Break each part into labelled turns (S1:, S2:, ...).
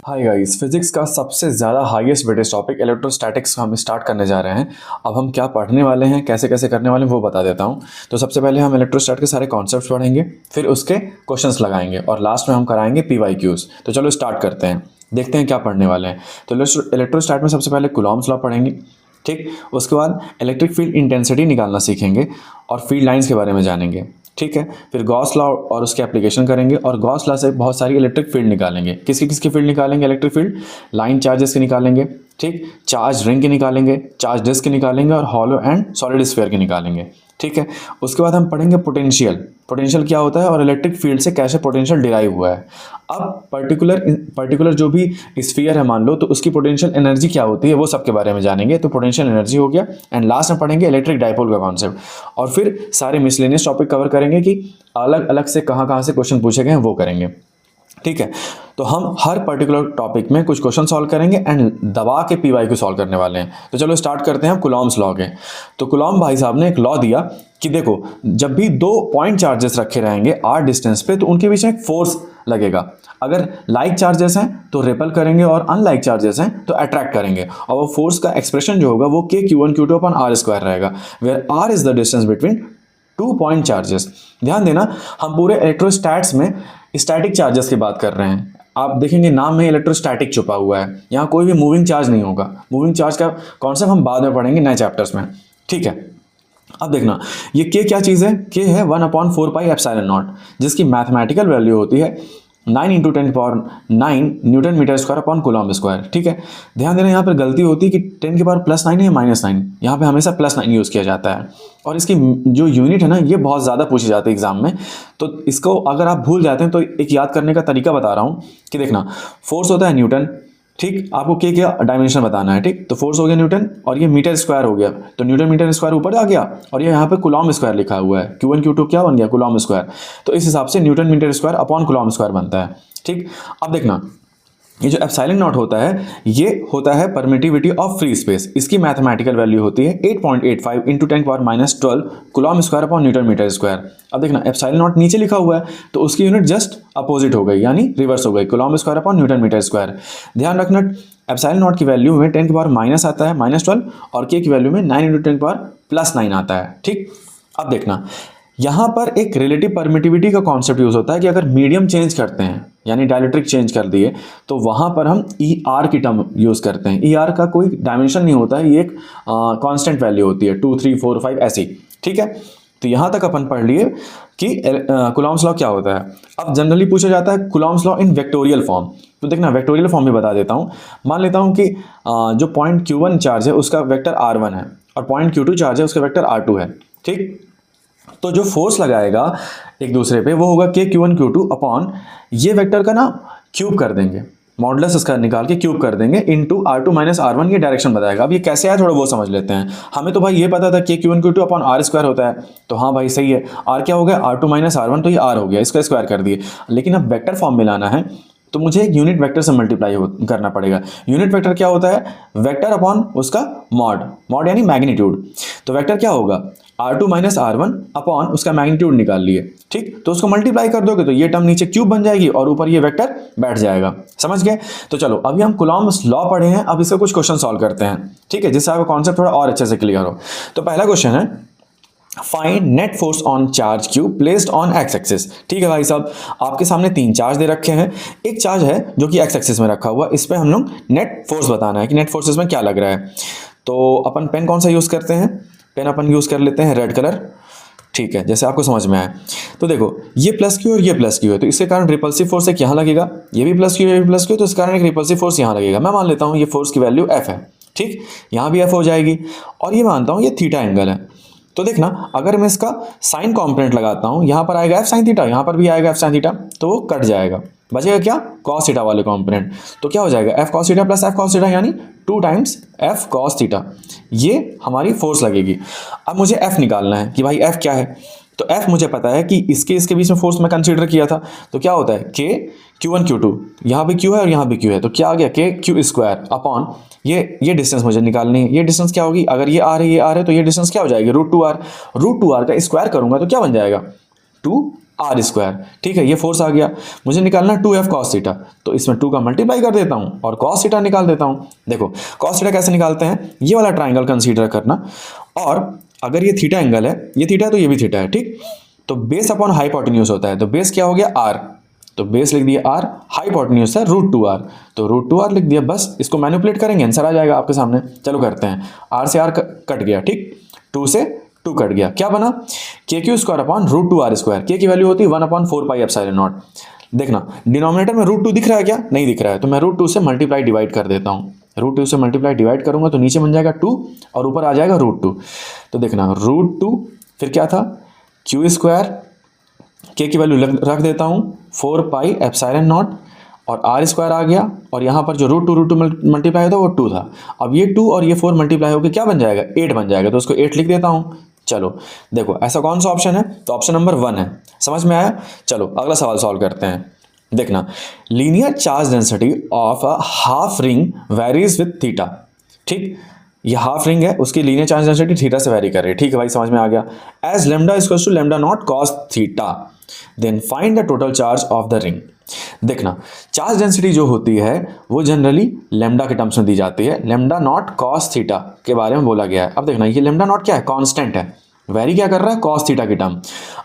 S1: Hi guys, physics का सबसे ज़्यादा हाईएस्ट वेटेज टॉपिक इलेक्ट्रोस्टैटिक्स हम स्टार्ट करने जा रहे हैं। अब हम क्या पढ़ने वाले हैं, कैसे कैसे करने वाले हैं वो बता देता हूँ। तो सबसे पहले हम इलेक्ट्रोस्टैट के सारे कॉन्सेप्ट्स पढ़ेंगे, फिर उसके क्वेश्चंस लगाएंगे और लास्ट में हम कराएंगे PYQs। तो चलो स्टार्ट करते हैं, देखते हैं क्या पढ़ने वाले हैं। तो इलेक्ट्रोस्टैट में सबसे पहले कूलॉम्स लॉ पढ़ेंगे, ठीक। उसके बाद इलेक्ट्रिक फील्ड इंटेंसिटी निकालना सीखेंगे और फील्ड लाइंस के बारे में जानेंगे, ठीक है। फिर गॉस लॉ और उसके एप्लीकेशन करेंगे और गॉस लॉ से बहुत सारी इलेक्ट्रिक फील्ड निकालेंगे। किसकी किसकी फील्ड निकालेंगे? इलेक्ट्रिक फील्ड लाइन चार्जेस के निकालेंगे, ठीक। चार्ज रिंग के निकालेंगे, चार्ज डिस्क के निकालेंगे और हॉलो एंड सॉलिड स्फीयर के निकालेंगे, ठीक है। उसके बाद हम पढ़ेंगे पोटेंशियल, पोटेंशियल क्या होता है और इलेक्ट्रिक फील्ड से कैसे पोटेंशियल डिराइव हुआ है। अब पर्टिकुलर जो भी स्फीयर है मान लो, तो उसकी पोटेंशियल एनर्जी क्या होती है वो सब के बारे में जानेंगे। तो पोटेंशियल एनर्जी हो गया। एंड लास्ट में पढ़ेंगे इलेक्ट्रिक डाइपोल का कॉन्सेप्ट और फिर सारे मिसलेनियस टॉपिक कवर करेंगे कि अलग अलग से कहाँ से क्वेश्चन पूछे गए हैं वो करेंगे, ठीक है। तो हम हर पर्टिकुलर टॉपिक में कुछ क्वेश्चन सॉल्व करेंगे एंड दबा के PYQ सॉल्व करने वाले हैं। तो चलो स्टार्ट करते हैं कुलॉम्स लॉ के। तो कुलॉम भाई साहब ने एक लॉ दिया कि देखो, जब भी दो पॉइंट चार्जेस रखे रहेंगे r डिस्टेंस पे, तो उनके बीच में एक फोर्स लगेगा। अगर लाइक चार्जेस हैं तो रिपेल करेंगे और अनलाइक चार्जेस हैं तो अट्रैक्ट करेंगे। और वो फोर्स का एक्सप्रेशन जो होगा वो K(Q1 Q2 अपॉन r² रहेगा, where r is the distance between two point charges. ध्यान देना, हम पूरे इलेक्ट्रोस्टैट्स में स्टैटिक चार्जेस की बात कर रहे हैं। आप देखेंगे नाम में इलेक्ट्रोस्टैटिक छुपा हुआ है, यहाँ कोई भी मूविंग चार्ज नहीं होगा। मूविंग चार्ज का कॉन्सेप्ट हम बाद में पढ़ेंगे नए चैप्टर्स में, ठीक है। अब देखना, ये K क्या चीज़ है? K है 1/4πε0, जिसकी मैथमेटिकल वैल्यू होती है 9 × 10⁹ newton metre square upon coulomb square, ठीक है। ध्यान देना, यहाँ पर गलती होती है कि 10⁻9 या -9, यहाँ पे हमेशा +9 यूज़ किया जाता है। और इसकी जो यूनिट है ना, ये बहुत ज़्यादा पूछी जाती है एग्जाम में। तो इसको अगर आप भूल जाते हैं तो एक याद करने का तरीका बता रहा हूँ कि देखना, फोर्स होता है न्यूटन, ठीक। आपको K क्या डायमेंशन बताना है, ठीक। तो फोर्स हो गया न्यूटन और ये मीटर स्क्वायर हो गया, तो न्यूटन मीटर स्क्वायर ऊपर आ गया और ये यहाँ पे कूलॉम स्क्वायर लिखा हुआ है। Q1 Q2 क्या बन गया? Coulomb square. तो इस हिसाब से newton metre square upon coulomb square बनता है, ठीक। अब देखना, ये जो एप्सिलॉन नॉट होता है, ये होता है परमिटिविटी ऑफ फ्री स्पेस। इसकी मैथमेटिकल वैल्यू होती है 8.85 × 10⁻12 coulomb square upon newton metre square. अब देखना, एप्सिलॉन नॉट नीचे लिखा हुआ है तो उसकी यूनिट जस्ट अपोजिट हो गई, यानी रिवर्स हो गई, coulomb square upon newton metre square. ध्यान रखना, एप्सिलॉन नॉट की वैल्यू में 10 की पावर माइनस आता है -12 और K की वैल्यू में 9 × 10 की पावर +9 आता है, ठीक। अब देखना, यहाँ पर एक रिलेटिव परमिटिविटी का कॉन्सेप्ट यूज होता है कि अगर मीडियम चेंज करते हैं, यानी डाइलेक्ट्रिक चेंज कर दिए, तो वहाँ पर हम ER की टर्म यूज़ करते हैं। ER का कोई डायमेंशन नहीं होता है, ये एक कांस्टेंट वैल्यू होती है, 2 3 4 5 ऐसी, ठीक है। तो यहाँ तक अपन पढ़ लिए कि कूलॉम्स लॉ क्या होता है। अब जनरली पूछा जाता है Coulomb's law in vectorial form. तो देखना, वेक्टोरियल फॉर्म भी बता देता हूँ। मान लेता हूँ कि जो पॉइंट Q1 चार्ज है उसका वेक्टर R1 है और पॉइंट Q2 चार्ज है उसका वेक्टर R2 है, ठीक। तो जो फोर्स लगाएगा एक दूसरे पे वो होगा K(Q1 Q2 अपॉन, ये वेक्टर का ना क्यूब कर देंगे, मॉडुलस इसका निकाल के क्यूब कर देंगे इनटू R2 - R1, ये डायरेक्शन बताएगा। अब ये कैसे आया थोड़ा वो समझ लेते हैं। हमें तो भाई ये पता था K(Q1 Q2 अपॉन r² होता है, तो हाँ भाई सही है। R क्या हो गया? R2 - R1, तो ये R हो गया, इसका स्क्वायर कर दिए। लेकिन अब वेक्टर फॉर्म में लाना है तो मुझे एक यूनिट वेक्टर से मल्टीप्लाई करना पड़ेगा। यूनिट वेक्टर क्या होता है? वेक्टर अपॉन उसका मॉड यानी मैग्नीट्यूड। तो वेक्टर क्या होगा? R2 - R1 अपॉन उसका मैग्नीट्यूड निकाल लिए, ठीक। तो उसको मल्टीप्लाई कर दोगे तो ये टर्म नीचे क्यूब बन जाएगी और ऊपर ये वेक्टर बैठ जाएगा। समझ गए? तो चलो, अभी हम कूलॉम्स लॉ पढ़े हैं, अब इसका कुछ क्वेश्चन सॉल्व करते हैं, ठीक है, जिससे आपका कॉन्सेप्ट थोड़ा और अच्छे से क्लियर हो। तो पहला क्वेश्चन है, find net force on charge Q placed on x axis. ठीक है भाई साहब, आपके सामने 3 चार्ज दे रखे हैं। एक चार्ज है जो कि एक्स एक्सिस में रखा हुआ, इस पे हम लोग नेट फोर्स बताना है कि नेट फोर्स इसमें क्या लग रहा है। तो अपन पेन कौन सा यूज़ करते हैं? पेन अपन यूज़ कर लेते हैं रेड कलर, ठीक है, जैसे आपको समझ में आए। तो देखो, ये +Q और ये +Q है, तो इसके कारण रिपल्सिव फोर्स एक यहाँ लगेगा, ये भी +Q ये भी +Q, तो इस कारण एक रिपल्सिव फोर्स यहाँ लगेगा। मैं मान लेता हूँ ये फोर्स की वैल्यू F है, ठीक, यहाँ भी F हो जाएगी और ये मानता हूँ ये थीटा एंगल है। तो देखना, अगर मैं इसका साइन कॉम्पोनेंट लगाता हूँ, यहाँ पर आएगा F sin थीटा, यहाँ पर भी आएगा F sin थीटा, तो वो कट जाएगा, बचेगा क्या? cos थीटा वाले कॉम्पोनेंट। तो क्या हो जाएगा? F cos theta plus F cos theta, यानी 2 टाइम्स F cos थीटा, ये हमारी फोर्स लगेगी। अब मुझे F निकालना है कि भाई F क्या है। तो F मुझे पता है कि इसके बीच में फोर्स मैं कंसीडर किया था, तो क्या होता है K(Q1 Q2), यहाँ भी Q है और यहाँ भी Q है, तो क्या आ गया? K(Q² अपॉन ये डिस्टेंस मुझे निकालनी है। ये डिस्टेंस क्या होगी? अगर ये R है, ये R है, तो ये डिस्टेंस क्या हो जाएगी? √2R। √2R का स्क्वायर करूंगा तो क्या बन जाएगा? 2 आर स्क्वायर। ठीक है, ये फोर्स आ गया, मुझे निकालना 2F cos थीटा, तो इसमें 2 का मल्टीप्लाई कर देता हूँ और cos थीटा निकाल देता हूँ। देखो cos थीटा कैसे निकालते हैं, ये वाला ट्राइंगल कंसीडर करना, और अगर ये थीटा एंगल है, ये थीटा है तो ये भी थीटा है, ठीक। तो बेस अपॉन हाइपोटेन्यूज होता है, तो बेस क्या हो गया आर, तो बेस लिख दिया आर, हाइपोटेन्यूज है √2r, तो √2r लिख दिया, बस इसको मैनिपुलेट करेंगे आंसर आ जाएगा आपके सामने। चलो करते हैं, आर से आर कट गया, ठीक, 2 से 2 कट गया, क्या बना KQ² अपॉन √2r², के की वैल्यू होती है 1/4πε0। देखना डिनोमिनेटर में √2 दिख रहा है क्या, नहीं दिख रहा है, तो मैं √2 से मल्टीप्लाई डिवाइड कर देता हूँ, √2 से मल्टीप्लाई डिवाइड करूंगा तो नीचे बन जाएगा 2 और ऊपर आ जाएगा √2। तो देखना √2 फिर क्या था Q², के की वैल्यू रख देता हूँ 4πε0 और r² आ गया, और यहाँ पर जो √2 मल्टीप्लाई होता है वो 2 था। अब ये 2 और ये 4 मल्टीप्लाई होकर क्या बन जाएगा 8 बन जाएगा, तो उसको 8 लिख देता हूँ। चलो देखो ऐसा कौन सा ऑप्शन है, तो ऑप्शन नंबर 1 है, समझ में आया। चलो अगला सवाल सॉल्व करते हैं। देखना linear charge density of a half ring varies with theta, ठीक, ये हाफ रिंग है, उसकी लीनियर चार्ज डेंसिटी थीटा से वेरी कर रही है, ठीक है भाई, समझ में आ गया। As lambda equals to lambda naught cos theta, then find the total charge of the ring. देखना चार्ज डेंसिटी जो होती है वो जनरली लैम्डा के टर्म्स में दी जाती है, लैम्डा नॉट cos थीटा के बारे में बोला गया है। अब देखना ये लैम्डा नॉट क्या है, कांस्टेंट है, वेरी क्या कर रहा है cos थीटा की टर्म।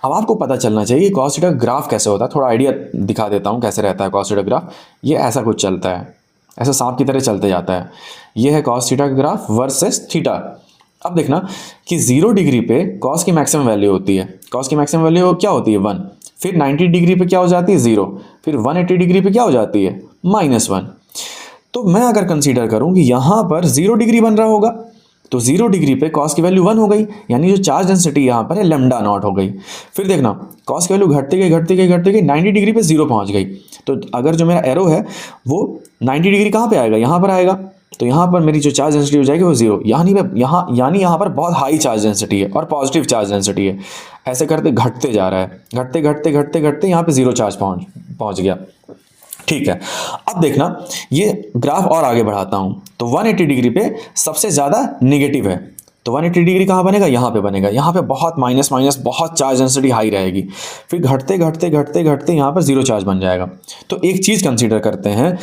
S1: अब आपको पता चलना चाहिए cos थीटा ग्राफ कैसे होता है, थोड़ा आइडिया दिखा देता हूँ कैसे रहता है cos थीटा ग्राफ। ये ऐसा कुछ चलता है, ऐसा सांप की तरह चलते जाता है, ये है cos थीटा का ग्राफ वर्सेस थीटा। अब देखना कि 0 डिग्री पे cos की मैक्सिमम वैल्यू होती है, cos की मैक्सिमम वैल्यू क्या होती है 1, फिर 90 डिग्री पे क्या हो जाती है 0, फिर 180 डिग्री पे क्या हो जाती है -1। तो मैं अगर कंसीडर करूं कि यहाँ पर 0 डिग्री बन रहा होगा, तो 0 डिग्री पे cos की वैल्यू 1 हो गई, यानी जो चार्ज डेंसिटी यहाँ पर है लैम्डा नॉट हो गई। फिर देखना cos की वैल्यू घटती गई 90 डिग्री पे 0 पहुँच गई, तो अगर जो मेरा एरो है वो 90 डिग्री कहाँ पे आएगा, यहाँ पर आएगा, तो यहाँ पर मेरी जो चार्ज डेंसिटी हो जाएगी वो 0, यानी यहाँ पर बहुत हाई चार्ज डेंसिटी है और पॉजिटिव चार्ज डेंसिटी है। ऐसे करते घटते जा रहा है, घटते यहाँ पे 0 चार्ज पहुँच गया, ठीक है। अब देखना ये ग्राफ और आगे बढ़ाता हूँ, तो 180 डिग्री पे सबसे ज़्यादा नेगेटिव है, तो 180 डिग्री कहाँ बनेगा, यहाँ पे बनेगा, यहाँ पे बहुत माइनस बहुत चार्ज डेंसिटी हाई रहेगी, फिर घटते यहाँ पर 0 चार्ज बन जाएगा। तो एक चीज़ कंसीडर करते हैं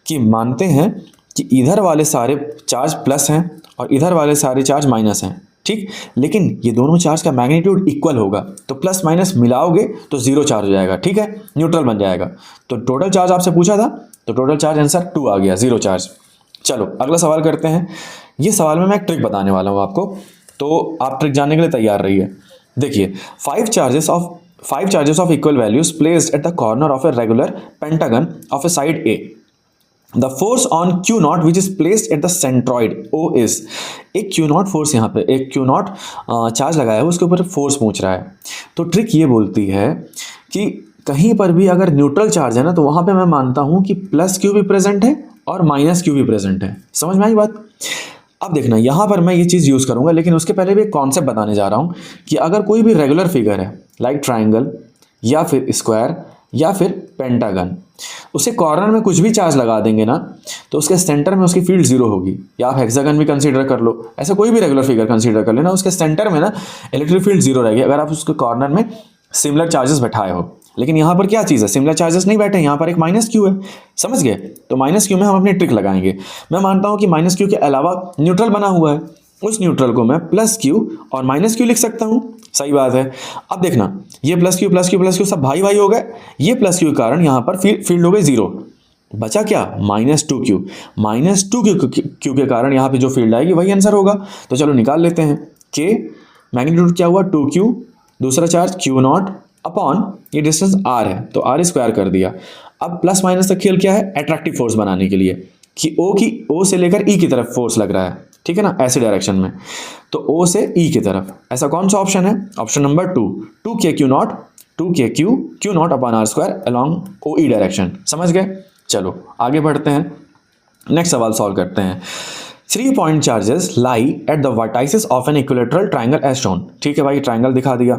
S1: कि मानते हैं कि इधर वाले सारे चार्ज प्लस हैं और इधर वाले सारे चार्ज माइनस हैं, ठीक, लेकिन ये दोनों चार्ज का मैग्नीट्यूड इक्वल होगा, तो प्लस माइनस मिलाओगे तो 0 चार्ज हो जाएगा, ठीक है, न्यूट्रल बन जाएगा। तो टोटल चार्ज आपसे पूछा था, तो टोटल चार्ज आंसर 2 आ गया, 0 चार्ज। चलो अगला सवाल करते हैं। ये सवाल में मैं एक ट्रिक बताने वाला हूँ आपको, तो आप ट्रिक जानने के लिए तैयार रहिए। देखिए 5 charges of equal values placed at the corner of a regular pentagon of A side A, the force on Q0 which is placed at the centroid O is, एक Q0 फोर्स, यहाँ पे एक Q0 चार्ज लगाया है, उसके ऊपर force पूछ रहा है। तो ट्रिक ये बोलती है कि कहीं पर भी अगर न्यूट्रल चार्ज है ना, तो वहाँ पे मैं मानता हूँ कि +Q भी प्रेजेंट है और -Q भी प्रेजेंट है, समझ में आई बात। अब देखना यहाँ पर मैं ये चीज़ यूज़ करूँगा, लेकिन उसके पहले भी एक कॉन्सेप्ट बताने जा रहा हूँ कि अगर कोई भी रेगुलर फिगर है लाइक ट्राइंगल या फिर स्क्वायर या फिर पेंटागन, उसे कॉर्नर में कुछ भी चार्ज लगा देंगे ना, तो उसके सेंटर में उसकी फील्ड 0 होगी। या आप हेक्सागन भी कंसीडर कर लो, ऐसा कोई भी रेगुलर फिगर कंसीडर कर लेना, उसके सेंटर में ना इलेक्ट्रिक फील्ड 0 रहेगी अगर आप उसके कॉर्नर में सिमिलर चार्जेस बैठाए हो। लेकिन यहाँ पर क्या चीज़ है, सिमिलर चार्जेस नहीं बैठे, यहाँ पर एक -Q है, समझ गए। तो -Q में हम अपनी ट्रिक लगाएंगे। मैं मानता हूँ कि -Q के अलावा न्यूट्रल बना हुआ है, उस न्यूट्रल को मैं +Q और -Q लिख सकता हूँ, सही बात है। अब देखना ये +Q सब भाई हो गए, ये +Q के कारण यहाँ पर फील्ड हो गई 0, बचा क्या -2Q, -2Q के कारण यहाँ पे जो फील्ड आएगी वही आंसर होगा। तो चलो निकाल लेते हैं, के मैग्नीट्यूड क्या हुआ 2Q, दूसरा चार्ज Q0 अपॉन ये डिस्टेंस R है, तो R² कर दिया। अब प्लस माइनस का खेल क्या है, अट्रैक्टिव फोर्स बनाने के लिए कि O से लेकर E की तरफ फोर्स लग रहा है, ठीक है ना, ऐसे डायरेक्शन में, तो O से E की तरफ। ऐसा कौन सा ऑप्शन है, option number 2Q0 upon R² along OE direction, समझ गए। चलो आगे बढ़ते हैं, नेक्स्ट सवाल सॉल्व करते हैं। 3 point charges lie at the vertices of an equilateral triangle as shown, ठीक है भाई, ट्राइंगल दिखा दिया।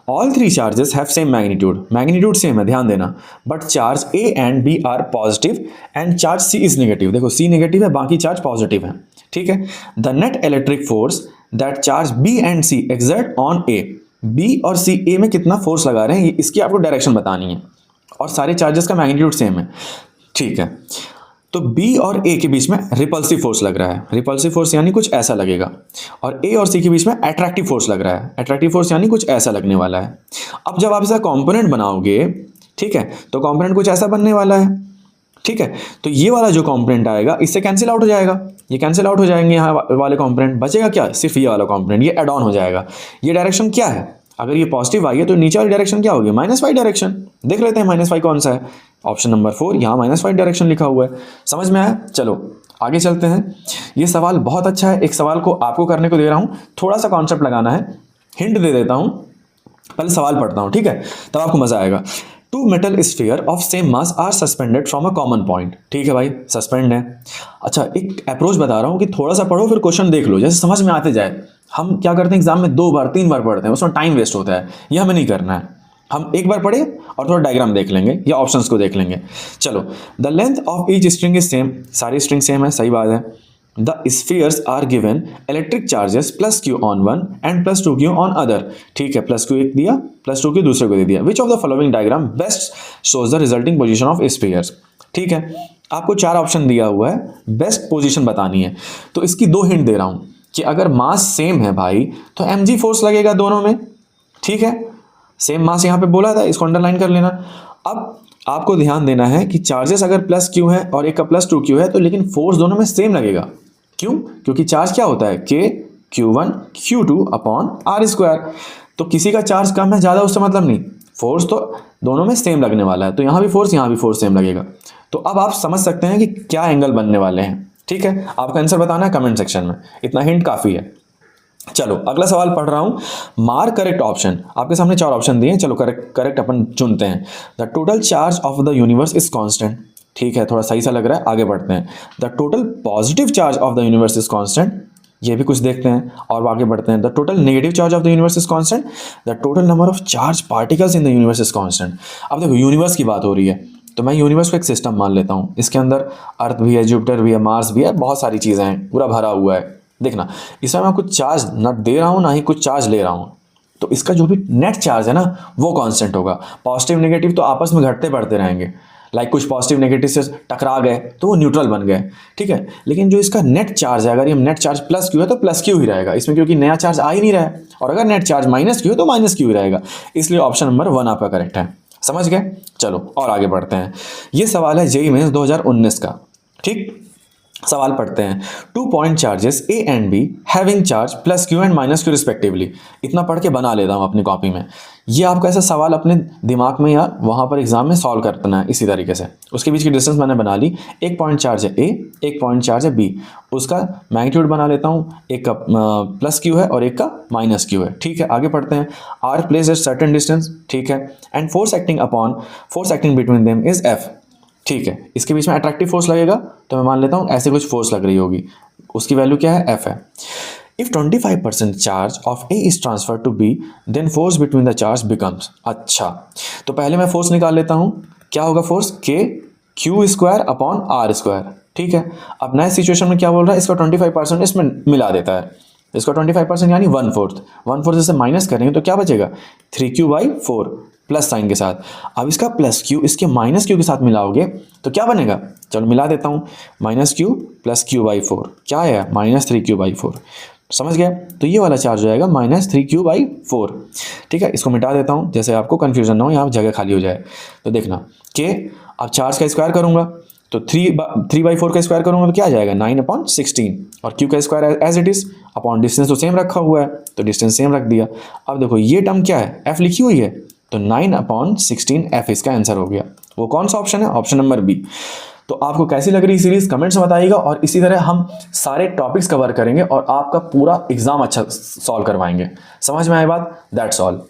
S1: All 3 charges have same magnitude same है, ध्यान देना, but charge A and B are positive and charge C is negative। देखो C negative है, बाकी चार्ज पॉजिटिव है, ठीक है। The net electric force that charge B and C exert on A B और सी ए में कितना फोर्स लगा रहे हैं, इसकी आपको डायरेक्शन बतानी है, और सारे चार्जेस का मैग्नीट्यूड सेम है, ठीक है। तो बी और ए के बीच में रिपल्सिव फोर्स लग रहा है, रिपल्सिव फोर्स यानी कुछ ऐसा लगेगा, और ए और सी के बीच में अट्रैक्टिव फोर्स लग रहा है, अट्रैक्टिव फोर्स यानी कुछ ऐसा लगने वाला है। अब जब आप इसका कॉम्पोनेंट बनाओगे, ठीक है, तो कॉम्पोनेंट कुछ ऐसा बनने वाला है, ठीक है। तो ये वाला जो कॉम्पोनेंट आएगा इससे कैंसिल आउट हो जाएगा, ये कैंसिल आउट हो जाएंगे, यहाँ वाले कॉम्पोनेंट बचेगा क्या, सिर्फ ये वाला कॉम्पोनेंट, ये एड ऑन हो जाएगा। ये डायरेक्शन क्या है, अगर ये पॉजिटिव आई है तो नीचे वाली डायरेक्शन क्या होगी, -y डायरेक्शन। देख लेते हैं -y कौन सा है, ऑप्शन नंबर 4, यहाँ -y डायरेक्शन लिखा हुआ है। समझ में आया? चलो आगे चलते हैं। ये सवाल बहुत अच्छा है, एक सवाल को आपको करने को दे रहा हूँ, थोड़ा सा कॉन्सेप्ट लगाना है, हिंट दे देता हूँ, पहले सवाल पढ़ता हूँ, ठीक है, तब आपको मजा आएगा। Two metal sphere of same mass are suspended from a common point, ठीक है भाई, सस्पेंड है। अच्छा, एक अप्रोच बता रहा हूँ कि थोड़ा सा पढ़ो फिर क्वेश्चन देख लो, जैसे समझ में आते जाए। हम क्या करते हैं एग्जाम में 2 बार 3 बार पढ़ते हैं, उसमें टाइम वेस्ट होता है, ये हमें नहीं करना है। हम एक बार पढ़े और थोड़ा डायग्राम देख लेंगे या ऑप्शंस को देख लेंगे। चलो, the length of each string is same, सारी स्ट्रिंग सेम है, सही बात है। The spheres are given electric charges +q on one and +2q on other, ठीक है, +q एक दिया, +2q दूसरे को दे दिया। Which of the following diagram best shows the resulting position of spheres, ठीक है। आपको 4 ऑप्शन दिया हुआ है, बेस्ट पोजीशन बतानी है। तो इसकी 2 हिंट दे रहा हूं कि अगर मास सेम है भाई तो mg फोर्स लगेगा दोनों में, ठीक है। सेम मास यहाँ पे बोला था, इसको अंडरलाइन कर लेना। अब आपको ध्यान देना है कि चार्जेस अगर +q है और एक का +2q है, तो लेकिन फोर्स दोनों में सेम लगेगा। क्यों? क्योंकि चार्ज क्या होता है, k q1 q2 upon r²। तो किसी का चार्ज कम है ज़्यादा उससे मतलब नहीं, फोर्स तो दोनों में सेम लगने वाला है, तो यहाँ भी फोर्स सेम लगेगा। तो अब आप समझ सकते हैं कि क्या एंगल बनने वाले हैं, ठीक है। आपका आंसर बताना है कमेंट सेक्शन में, इतना हिंट काफ़ी है। चलो अगला सवाल पढ़ रहा हूं, मार्क करेक्ट ऑप्शन। आपके सामने 4 ऑप्शन दिए हैं, चलो करेक्ट अपन चुनते हैं। The total charge of the universe is constant, ठीक है, थोड़ा सही सा लग रहा है, आगे बढ़ते हैं। The total positive charge of the universe is constant, ये भी कुछ देखते हैं और आगे बढ़ते हैं। The total negative charge of the universe is constant. The total number of charge particles in the universe is constant. अब देखो यूनिवर्स की बात हो रही है, तो मैं यूनिवर्स को एक सिस्टम मान लेता हूँ, इसके अंदर अर्थ भी है, जुपिटर भी है, मार्स भी है, बहुत सारी चीज़ें हैं, पूरा भरा हुआ है। देखना, इसमें मैं कुछ चार्ज ना दे रहा हूँ ना ही कुछ चार्ज ले रहा हूँ, तो इसका जो भी नेट चार्ज है ना वो कांस्टेंट होगा। पॉजिटिव नेगेटिव तो आपस में घटते बढ़ते रहेंगे, लाइक कुछ पॉजिटिव नेगेटिव से टकरा गए तो वो न्यूट्रल बन गए, ठीक है। लेकिन जो इसका नेट चार्ज है, अगर ये नेट चार्ज +q है तो +q ही रहेगा इसमें, क्योंकि नया चार्ज आ ही नहीं रहा है। और अगर नेट चार्ज -q है तो -q ही रहेगा, इसलिए ऑप्शन नंबर 1 आपका करेक्ट है। समझ गए? चलो और आगे बढ़ते हैं। ये सवाल है जेईई मेंस 2019 का, ठीक। सवाल पढ़ते हैं। 2 point charges A and B having charge +q and -q respectively. इतना पढ़ के बना लेता हूँ अपनी कॉपी में। ये आपको ऐसा सवाल अपने दिमाग में या वहाँ पर एग्जाम में सॉल्व करना है इसी तरीके से। उसके बीच की डिस्टेंस मैंने बना ली, एक पॉइंट चार्ज है A, एक पॉइंट चार्ज है B, उसका मैग्नीट्यूड बना लेता हूँ, एक का +q है और एक का -q है, ठीक है। आगे पढ़ते हैं। R place at certain distance, ठीक है, and force acting between them is F, ठीक है। इसके बीच में अट्रैक्टिव फोर्स लगेगा, तो मैं मान लेता हूँ ऐसे कुछ फोर्स लग रही होगी, उसकी वैल्यू क्या है, F है। If 25% charge of A is transfer to B, then force between the charge becomes. अच्छा, तो पहले मैं फोर्स निकाल लेता हूँ, क्या होगा force, K q² upon r², ठीक है। अब नए सिचुएशन में क्या बोल रहा है, इसका 25% इसमें मिला देता है, इसका 25% यानी 1/4 से माइनस करेंगे तो क्या बचेगा, 3q/4 प्लस साइन के साथ। अब इसका +q इसके -q के साथ मिलाओगे तो क्या बनेगा, चलो मिला देता हूँ, -q + q/4 क्या है, -3q/4। समझ गया? तो ये वाला चार्ज हो जाएगा -3q/4, ठीक है। इसको मिटा देता हूँ, जैसे आपको कन्फ्यूजन ना हो, यहाँ जगह खाली हो जाए। तो देखना k, अब चार्ज का स्क्वायर करूँगा तो 3/4 का स्क्वायर करूँगा तो क्या आ जाएगा, 9/16, और q का square as it is, upon distance तो सेम रखा हुआ है तो डिस्टेंस सेम रख दिया। अब देखो ये टर्म क्या है, f लिखी हुई है, तो 9/16 f इसका आंसर हो गया। वो कौन सा ऑप्शन है, ऑप्शन नंबर बी। तो आपको कैसी लग रही सीरीज कमेंट्स में बताइएगा, और इसी तरह हम सारे टॉपिक्स कवर करेंगे और आपका पूरा एग्जाम अच्छा सॉल्व करवाएंगे। समझ में आए बात? That's all.